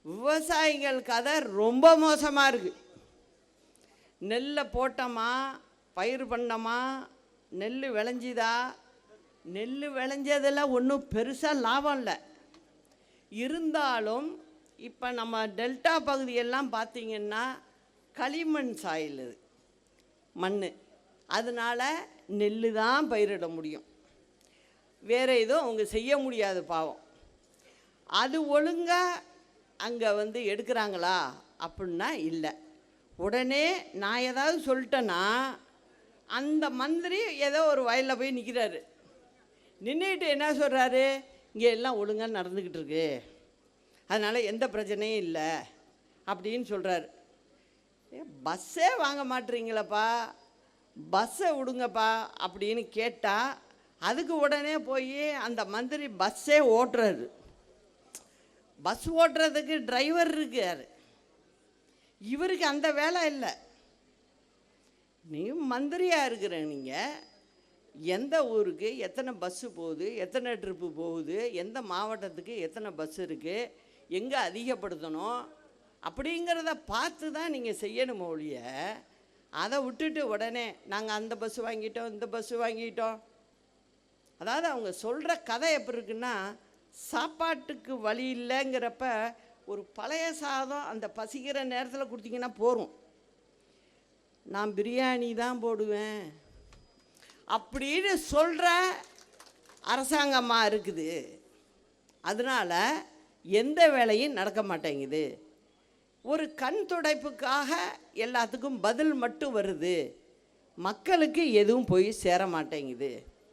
விவசாயிகள் கதை ரொம்ப மோசமாக இருக்குது. நெல்லை போட்டோமா, பயிர் பண்ணோமா, நெல் விளைஞ்சிதா, நெல் விளைஞ்சதில் ஒன்றும் பெருசாக லாபம் இல்லை. இருந்தாலும் இப்போ நம்ம டெல்டா பகுதியெல்லாம் பார்த்திங்கன்னா களிமண் சாயில் மண், அதனால் நெல் தான் பயிரிட முடியும். வேறு எதுவும் அவங்க செய்ய முடியாது பாவம். அது ஒழுங்காக அங்கே எடுக்கிறாங்களா அப்படின்னா இல்லை. உடனே நான் ஏதாவது சொல்லிட்டேன்னா அந்த மந்திரி ஏதோ ஒரு வயலில் போய் நிற்கிறாரு. நின்றுட்டு என்ன சொல்கிறாரு, இங்கே எல்லாம் ஒழுங்காக நடந்துக்கிட்டு இருக்கு, அதனால் எந்த பிரச்சனையும் இல்லை அப்படின்னு சொல்கிறாரு. பஸ்ஸே வாங்க மாட்டுறீங்களப்பா, பஸ்ஸை விடுங்கப்பா அப்படின்னு கேட்டால் அதுக்கு உடனே போய் அந்த மந்திரி பஸ்ஸே ஓட்டுறாரு. பஸ் ஓட்டுறதுக்கு டிரைவர் இருக்கார், இவருக்கு அந்த வேலை இல்லை. நீ மந்திரியாக இருக்கிற நீங்கள் எந்த ஊருக்கு எத்தனை பஸ்ஸு போகுது, எத்தனை ட்ரிப்பு போகுது, எந்த மாவட்டத்துக்கு எத்தனை பஸ் இருக்குது, எங்கே அதிகப்படுத்தணும் அப்படிங்கிறத பார்த்து தான் நீங்கள் செய்யணும் ஒழிய அதை விட்டுட்டு உடனே நாங்கள் அந்த பஸ்ஸு வாங்கிட்டோம், இந்த பஸ்ஸு வாங்கிட்டோம். அதாவது அவங்க சொல்கிற கதை எப்படி இருக்குன்னா, சாப்பாட்டுக்கு வழி இல்லைங்கிறப்ப ஒரு பழைய சாதம் அந்த பசிக்கிற நேரத்தில் கொடுத்தீங்கன்னா போகும். நான் பிரியாணி தான் போடுவேன் அப்படின்னு சொல்கிற அரசாங்கமாக இருக்குது. அதனால் எந்த வேலையும் நடக்க மாட்டேங்குது. ஒரு கண் துடைப்புக்காக எல்லாத்துக்கும் பதில் மட்டும் வருது, மக்களுக்கு எதுவும் போய் சேர மாட்டேங்குது.